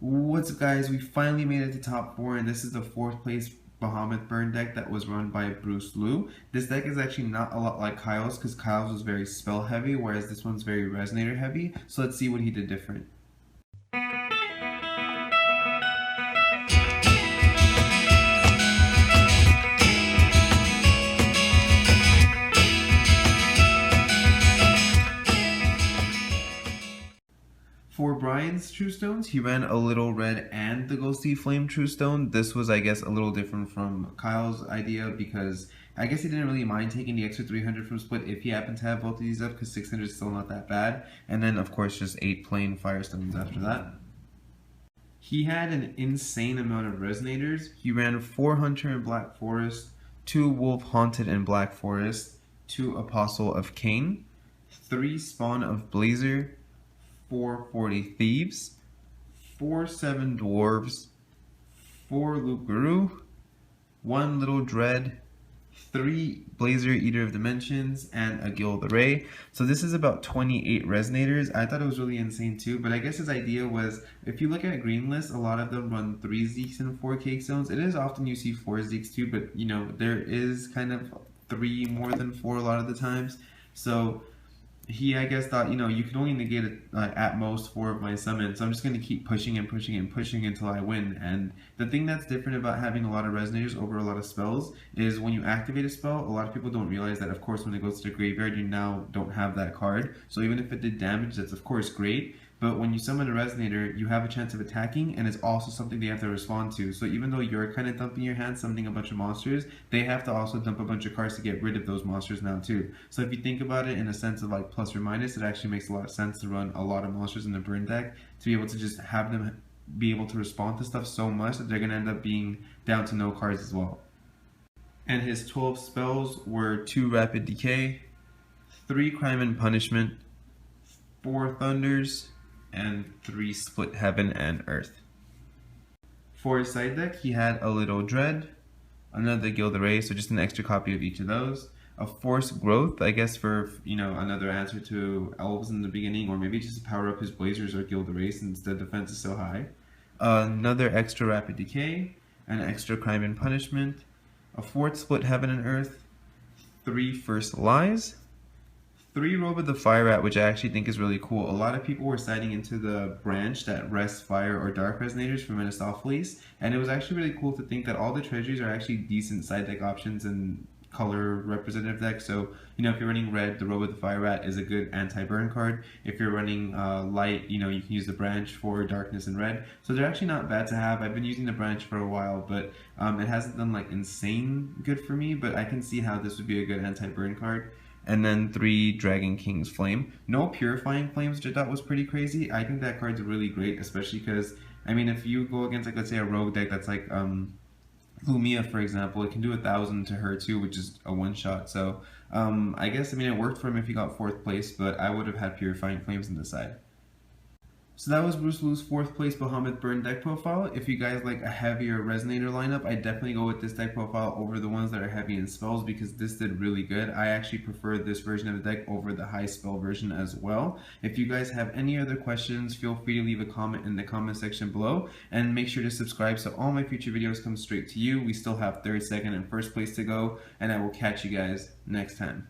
What's up, guys? We finally made it to top 4, and this is the 4th place Bahamut burn deck that was run by Bryan Lue. This deck is actually not a lot like Kyle's, because Kyle's was very spell heavy, whereas this one's very resonator heavy. So let's see what he did different. For Bryan's True Stones, he ran a little red and the Ghostly Flame True Stone. This was, I guess, a little different from Kyle's idea because I guess he didn't really mind taking the extra 300 from Split if he happened to have both of these up, because 600 is still not that bad. And then, of course, just 8 plain Firestones after that. He had an insane amount of Resonators. He ran 4 Hunter in Black Forest, 2 Wolf Haunted in Black Forest, 2 Apostle of Cain, 3 Spawn of Blazer, 4 40 Thieves, 4 7 Dwarves, 4 Loop Guru, 1 Little Dread, 3 Blazer Eater of Dimensions, and a Gil the Ray. So this is about 28 Resonators. I thought it was really insane too, but I guess his idea was, if you look at green lists, a lot of them run 3 Zeeks and 4 Cake Zones. It is often you see 4 Zeeks too, but you know, there is kind of 3 more than 4 a lot of the times. So he, I guess, thought, you know, you can only negate it, at most 4 of my summons, so I'm just going to keep pushing and pushing and pushing until I win. And the thing that's different about having a lot of Resonators over a lot of spells is when you activate a spell, a lot of people don't realize that, of course, when it goes to the graveyard, you now don't have that card. So even if it did damage, that's of course great. But when you summon a Resonator, you have a chance of attacking, and it's also something they have to respond to. So even though you're kind of dumping your hand, summoning a bunch of monsters, they have to also dump a bunch of cards to get rid of those monsters now too. So if you think about it in a sense of like plus or minus, it actually makes a lot of sense to run a lot of monsters in the burn deck to be able to just have them be able to respond to stuff so much that they're going to end up being down to no cards as well. And his 12 spells were 2 Rapid Decay, 3 Crime and Punishment, 4 Thunders, and 3 Split Heaven and Earth. For his side deck, he had a Little Dread, another Gil the Ray, so just an extra copy of each of those, a Forced Growth, I guess for, you know, another answer to Elves in the beginning, or maybe just to power up his Blazers or Gil the Ray since the defense is so high, another extra Rapid Decay, an extra Crime and Punishment, a 4th Split Heaven and Earth, 3 First Lies, 3 Robe of the Fire Rat, which I actually think is really cool. A lot of people were citing into the branch that rests Fire or Dark Resonators for Mephistopheles, and it was actually really cool to think that all the treasuries are actually decent side deck options and color representative decks. So, you know, if you're running red, the Robe of the Fire Rat is a good anti-burn card. If you're running light, you know, you can use the branch for darkness and red. So they're actually not bad to have. I've been using the branch for a while, but it hasn't done like insane good for me, but I can see how this would be a good anti-burn card. And then 3 Dragon King's Flame. No Purifying Flames, which I thought was pretty crazy. I think that card's really great, especially because, I mean, if you go against, like, let's say a rogue deck that's like Lumia, for example, it can do 1,000 to her too, which is a one-shot. So I guess, I mean, it worked for him if he got 4th place, but I would have had Purifying Flames on the side. So that was Bryan Lue's 4th place Bahamut burn deck profile. If you guys like a heavier Resonator lineup, I definitely go with this deck profile over the ones that are heavy in spells, because this did really good. I actually prefer this version of the deck over the high spell version as well. If you guys have any other questions, feel free to leave a comment in the comment section below, and make sure to subscribe so all my future videos come straight to you. We still have 3rd, 2nd, and 1st place to go, and I will catch you guys next time.